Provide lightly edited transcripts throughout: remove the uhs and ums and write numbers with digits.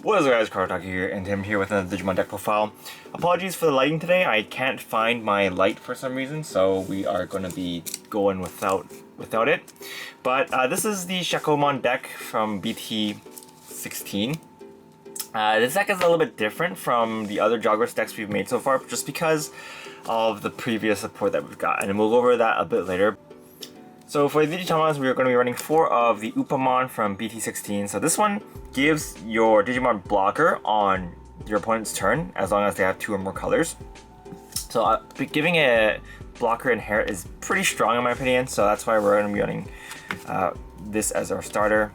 What is up guys, Karotaki here, and I'm here with another Digimon deck profile. Apologies for the lighting today, I can't find my light for some reason, so we are going to be going without it. But this is the Shakkoumon deck from BT-16. This deck is a little bit different from the other Jogress decks we've made so far, just because of the previous support that we've got, and we'll go over that a bit later. So for the Digimons, we are going to be running 4 of the Upamon from BT-16. So this one gives your Digimon blocker on your opponent's turn, as long as they have 2 or more colors. So giving a blocker inherit is pretty strong in my opinion, so that's why we're going to be running this as our starter.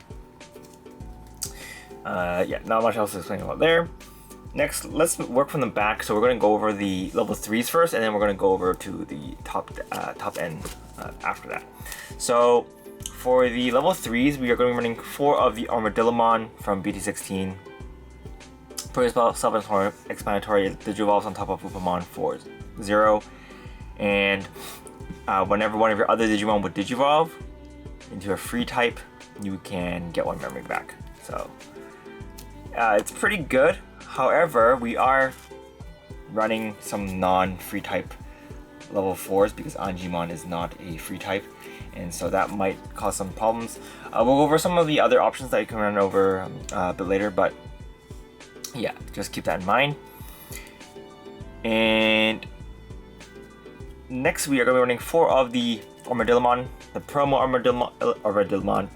Yeah, not much else to explain about there. Next, let's work from the back. So we're going to go over the level 3s first, and then we're going to go over to the top end after that. So for the level 3s, we are going to be running 4 of the Armadillomon from BT-16. Pretty self-explanatory, it digivolves on top of Upamon for 0. And whenever one of your other Digimon would digivolve into a free type, you can get 1 memory back. So it's pretty good. However, we are running some non-free type level 4s because Anjimon is not a free type, and so that might cause some problems. We'll go over some of the other options that you can run over a bit later, but yeah, just keep that in mind. And next we are going to be running 4 of the Armadillomon, the promo Armadillomon.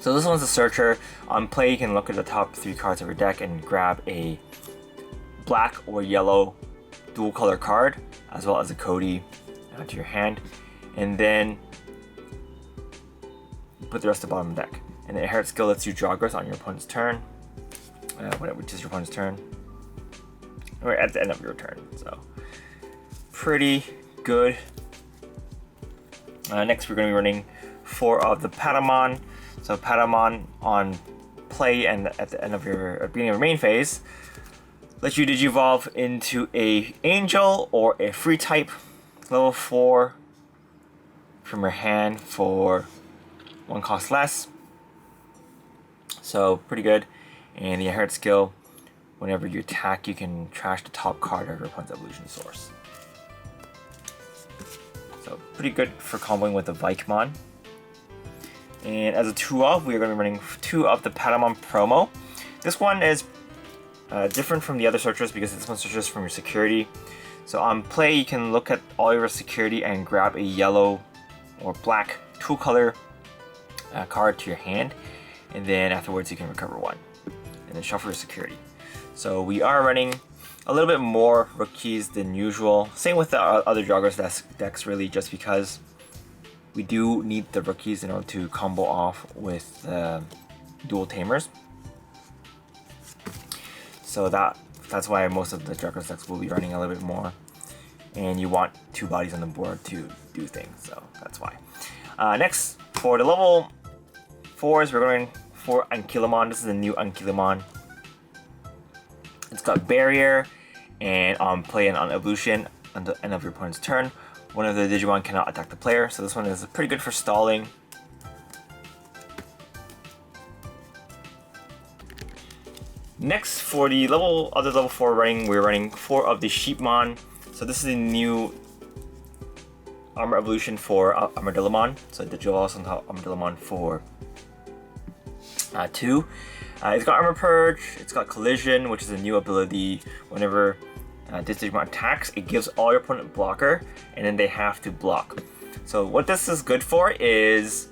So this one's a searcher. On play, you can look at the top 3 cards of your deck and grab a black or yellow dual color card, as well as a Cody to your hand, and then put the rest at the bottom of the deck. And the inherit skill lets you Jogress on your opponent's turn, which is your opponent's turn, or at the end of your turn. So pretty good. Next, we're going to be running 4 of the Patamon. So Patamon on play and at the end of your beginning of your main phase lets you digivolve into a Angel or a free type level 4 from your hand for 1 cost less. So pretty good. And the inherit skill, whenever you attack, you can trash the top card of your opponent's evolution source. So pretty good for comboing with the Vikemon. And as a 2-off, we are going to be running 2 of the Patamon promo. This one is different from the other searchers because this one searches from your security. So on play, you can look at all your security and grab a yellow or black 2-color card to your hand, and then afterwards you can recover 1 and then shuffle your security. So we are running a little bit more rookies than usual. Same with the other Jogress decks really, just because we do need the rookies in order to combo off with dual Tamers. So that's why most of the Jogress decks will be running a little bit more. And you want 2 bodies on the board to do things, so that's why. Next, for the level 4s, we're going for Ankylomon. This is a new Ankylomon. It's got Barrier, and on play and on evolution, at the end of your opponent's turn, one of the Digimon cannot attack the player, so this one is pretty good for stalling. Next, for the other level 4 running, we're running 4 of the Sheepmon. So this is the new armor evolution for Armadillomon. So the Jogress on top Armadillomon for 2. It's got Armor Purge, it's got Collision, which is a new ability. Whenever this Digimon attacks, it gives all your opponent blocker, and then they have to block. So what this is good for is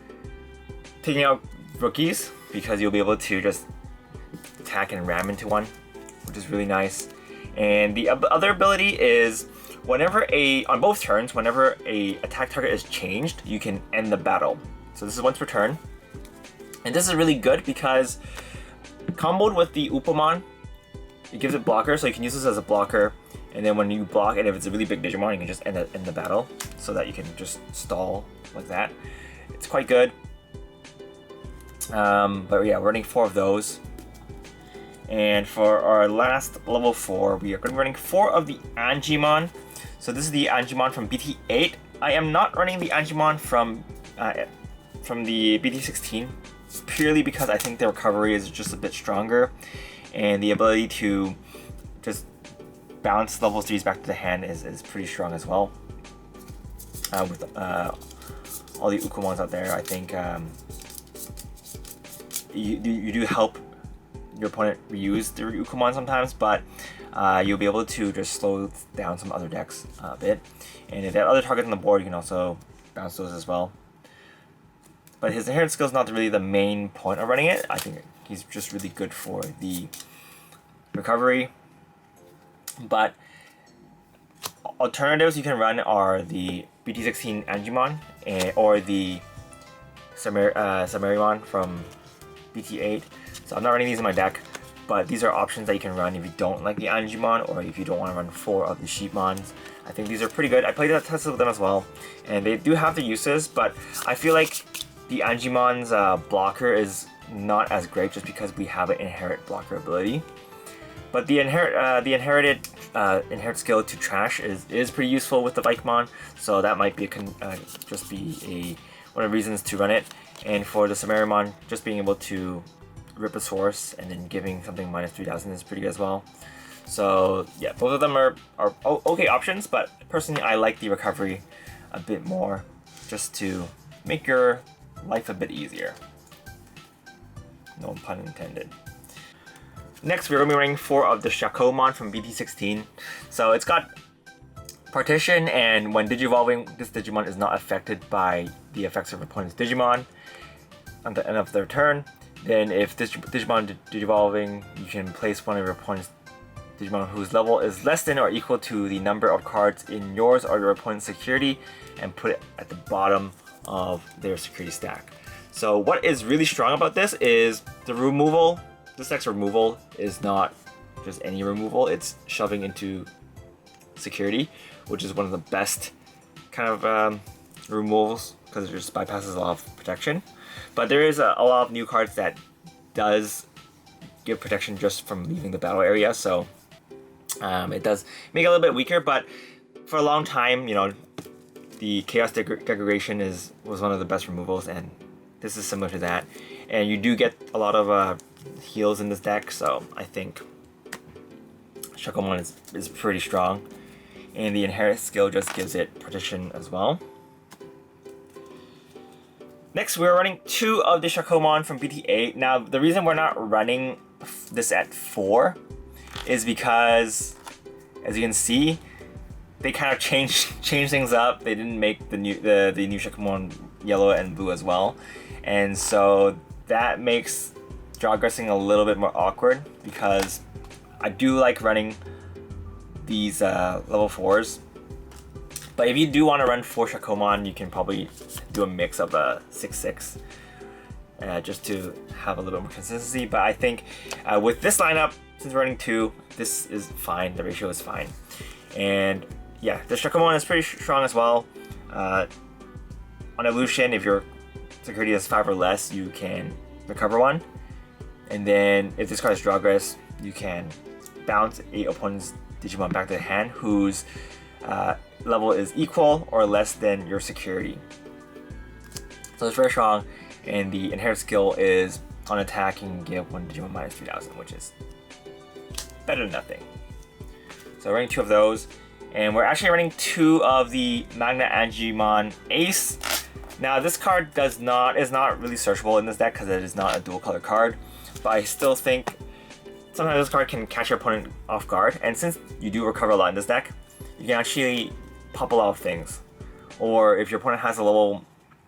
taking out rookies, because you'll be able to just attack and ram into one, which is really nice. And the other ability is on both turns, whenever a attack target is changed, you can end the battle. So this is once per turn. And this is really good because comboed with the Upamon, it gives it blocker, so you can use this as a blocker. And then when you block, and if it's a really big Digimon, you can just end the battle, so that you can just stall like that. It's quite good. But yeah, we're running 4 of those. And for our last level 4, we are going to be running 4 of the Anjimon. So this is the Anjimon from BT-8. I am not running the Anjimon from the BT-16 purely because I think the recovery is just a bit stronger, and the ability to just bounce level 3s back to the hand is pretty strong as well. With all the Ukumons out there, I think you do help your opponent reuse the Ukumon sometimes, but you'll be able to just slow down some other decks a bit. And if they have other targets on the board, you can also bounce those as well. But his inherent skill is not really the main point of running it. I think he's just really good for the recovery. But alternatives you can run are the BT-16 Digimon or the Samarimon from BT-8. So I'm not running these in my deck, but these are options that you can run if you don't like the Digimon or if you don't want to run 4 of the Sheepmons. I think these are pretty good. I played that test with them as well, and they do have their uses, but I feel like the Digimon's blocker is not as great just because we have an inherent blocker ability. But the inherited skill to trash is pretty useful with the Vikemon, so that might be just be one of the reasons to run it. And for the Samarimon, just being able to rip a source and then giving something minus 3000 is pretty good as well. So yeah, both of them are okay options, but personally I like the recovery a bit more, just to make your life a bit easier. No pun intended. Next, we're going to be running 4 of the Shakkoumon from BT-16. So it's got Partition, and when Digivolving, this Digimon is not affected by the effects of opponent's Digimon at the end of their turn. Then if this Digimon Digivolving, you can place one of your opponent's Digimon whose level is less than or equal to the number of cards in yours or your opponent's security and put it at the bottom of their security stack. So what is really strong about this is the removal. This deck's removal is not just any removal, it's shoving into security, which is one of the best kind of removals because it just bypasses a lot of protection. But there is a lot of new cards that does give protection just from leaving the battle area, so it does make it a little bit weaker, but for a long time, you know, the Chaos Degradation was one of the best removals, and this is similar to that. And you do get a lot of heals in this deck, so I think Shakkoumon is pretty strong. And the inherent skill just gives it Partition as well. Next, we're running 2 of the Shakkoumon from BT-8. Now, the reason we're not running this at 4 is because, as you can see, they kind of changed things up. They didn't make the new Shakkoumon yellow and blue as well, and so that makes Jogressing a little bit more awkward because I do like running these level 4s. But if you do want to run 4 Shakkoumon, you can probably do a mix of a 6/6 just to have a little bit more consistency. But I think with this lineup, since we're running 2, this is fine. The ratio is fine. And yeah, the Shakkoumon is pretty strong as well. On evolution, if your security is 5 or less, you can recover 1. And then if this card is Jogress, you can bounce a opponent's Digimon back to the hand whose level is equal or less than your security. So it's very strong, and the inherent skill is on attack you can give 1 Digimon minus 3000, which is better than nothing. So we're running 2 of those, and we're actually running 2 of the Magna Digimon Ace. Now this card is not really searchable in this deck because it is not a dual color card, but I still think sometimes this card can catch your opponent off guard, and since you do recover a lot in this deck, you can actually pop a lot of things. Or if your opponent has a level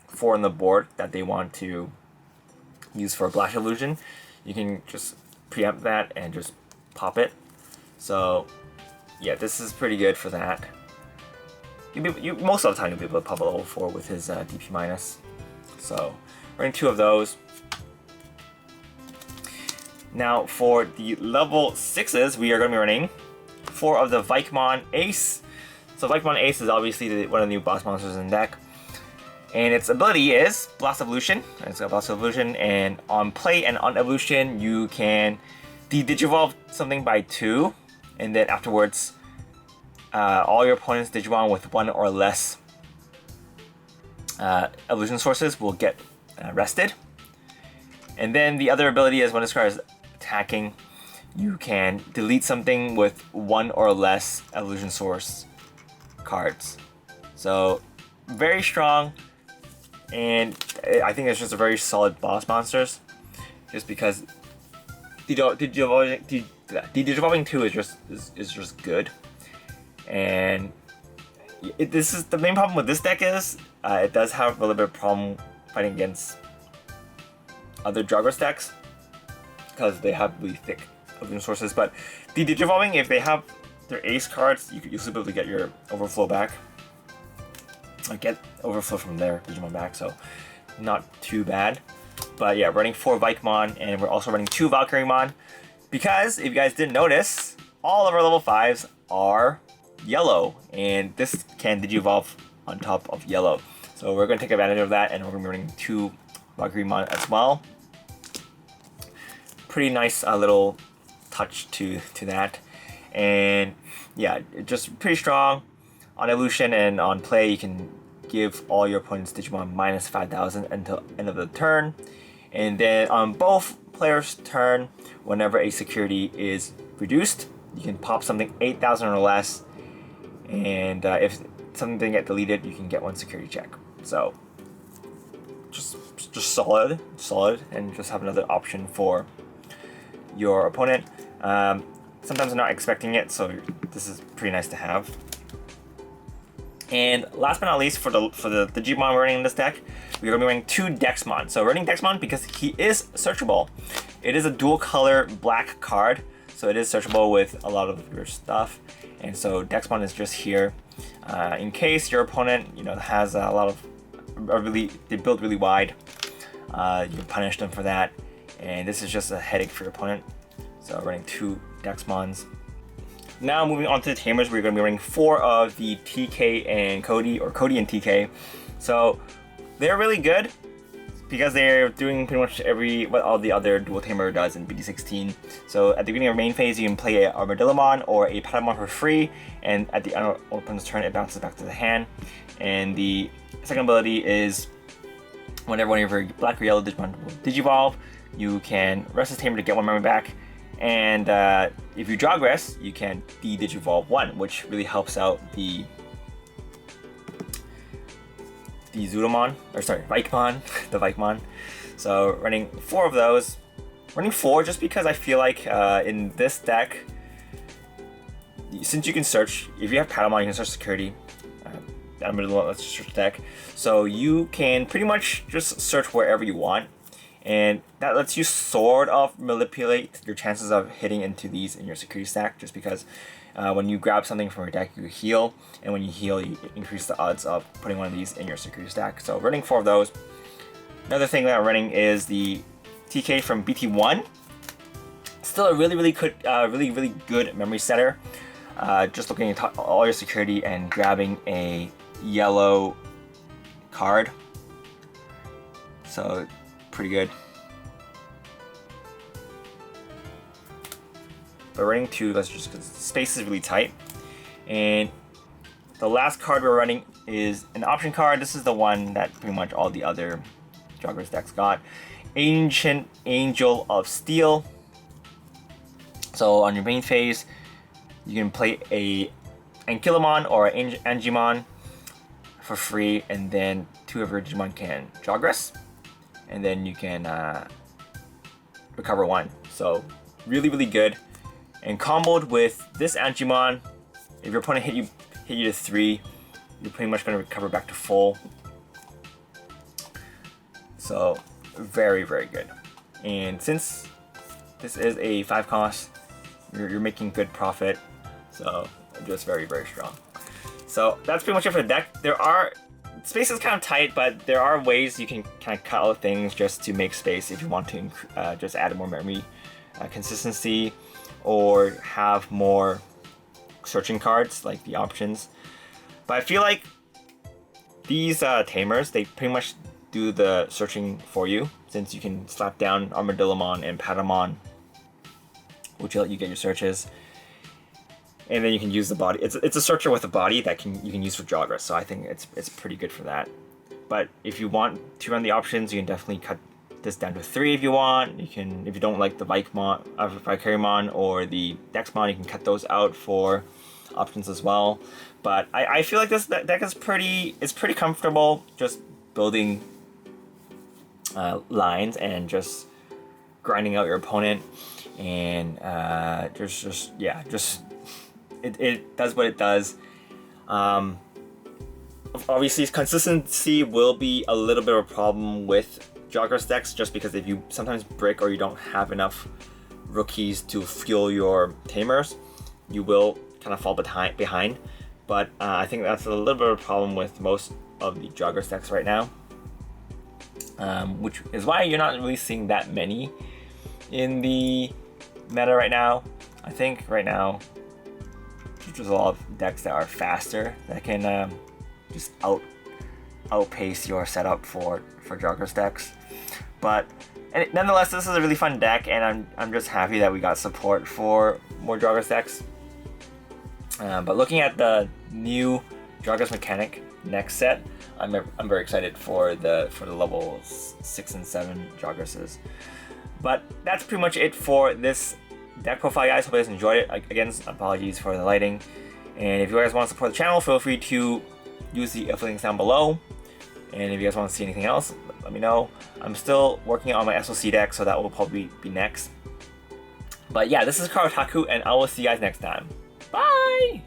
4 on the board that they want to use for a Blast Illusion, you can just preempt that and just pop it. So yeah, this is pretty good for that. Most of the time you'll be able to pop a level 4 with his DP minus. So we're in 2 of those. Now for the level 6s, we are going to be running 4 of the Vikemon Ace. So Vikemon Ace is obviously one of the new boss monsters in the deck. And its ability is Blast Evolution. It's got Blast Evolution, and on play and on evolution, you can de-digivolve something by 2, and then afterwards, all your opponent's Digimon with 1 or less evolution sources will get rested. And then the other ability is when this card is attacking, you can delete something with 1 or less evolution source cards. So very strong, and I think it's just a very solid boss monsters, just because Digivolving 2 is just good. And this is the main problem with this deck is it does have a little bit of problem fighting against other Jogress decks because they have really thick evolution sources. But the Digivolving, if they have their ace cards, you'll still be able to get your overflow back. Get overflow from their Digimon back, so not too bad. But yeah, running 4 Vikemon, and we're also running 2 Valkyriemon, because if you guys didn't notice, all of our level 5s are yellow, and this can Digivolve on top of yellow. So we're going to take advantage of that, and we're going to be running 2 Valkyriemon as well. Pretty nice little touch to that. And yeah, just pretty strong. On evolution and on play, you can give all your opponent's Digimon minus 5,000 until end of the turn. And then on both players' turn, whenever a security is reduced, you can pop something 8,000 or less. And if something didn't get deleted, you can get 1 security check. So just solid, and just have another option for your opponent. Sometimes I'm not expecting it, so this is pretty nice to have. And last but not least, for the Digimon we're running in this deck, we're going to be running 2 Dexmon. So we're running Dexmon because he is searchable. It is a dual color black card, so it is searchable with a lot of your stuff. And so Dexmon is just here in case your opponent, has a lot of they build really wide. You punish them for that, and this is just a headache for your opponent. So we're running 2 Dexmons. Now moving on to the Tamers, we're going to be running 4 of the TK and Cody, or Cody and TK. So they're really good because they're doing pretty much what all the other dual tamer does in BT-16. So at the beginning of main phase, you can play an Armadillomon or a Patamon for free, and at the end of opponent's turn, it bounces back to the hand. And the second ability is whenever one of your black or yellow Digimon will Digivolve, you can rest this tamer to get 1 memory back. And if you Jogress, you can de-Digivolve 1, which really helps out the Vikemon, the Vikemon. So running 4 of those. Running 4 just because I feel like in this deck, since you can search, if you have Patamon, you can search security. Let's search deck. So you can pretty much just search wherever you want. And that lets you sort of manipulate your chances of hitting into these in your security stack, just because when you grab something from your deck, you heal, and when you heal, you increase the odds of putting one of these in your security stack. So running 4 of those. Another thing that I'm running is the TK from BT-1. Still a really good memory setter. Just looking at all your security and grabbing a yellow card. So pretty good. But running 2, that's just because space is really tight. And the last card we're running is an option card. This is the one that pretty much all the other Jogress decks got. Ancient Angel of Steel. So on your main phase, you can play a Ankylomon or an Angimon for free, and then 2 of your Digimon can Jogress, and then you can recover 1. So really good. And comboed with this Angimon, if your opponent hit you to 3, you're pretty much going to recover back to full. So very good. And since this is a 5 cost, you're making good profit. So just very strong. So that's pretty much it for the deck. Space is kind of tight, but there are ways you can kind of cut out things just to make space if you want to just add more memory consistency, or have more searching cards like the options. But I feel like these tamers, they pretty much do the searching for you, since you can slap down Armadillomon and Patamon, which will let you get your searches. And then you can use the body. It's a searcher with a body that you can use for Jogress, so I think it's pretty good for that. But if you want to run the options, you can definitely cut this down to 3 if you want. You can, if you don't like the Vicariamon or the Dexmon, you can cut those out for options as well. But I feel like this deck is pretty comfortable, just building lines and just grinding out your opponent, and it does what it does. Obviously, consistency will be a little bit of a problem with Jogress decks, just because if you sometimes brick or you don't have enough rookies to fuel your Tamers, you will kind of fall behind. But I think that's a little bit of a problem with most of the Jogress decks right now, which is why you're not really seeing that many in the meta right now. I think right now there's a lot of decks that are faster that can just outpace your setup for Jogress decks. But nonetheless, this is a really fun deck, and I'm just happy that we got support for more Jogress decks. But looking at the new Jogress mechanic next set, I'm very excited for the level 6 and 7 Jogresses. But that's pretty much it for this deck profile, guys. Hope you guys enjoyed it. Again, apologies for the lighting. And if you guys want to support the channel, feel free to use the affiliate links down below. And if you guys want to see anything else, let me know. I'm still working on my SOC deck, so that will probably be next. But yeah, this is Karotaku, and I will see you guys next time. Bye!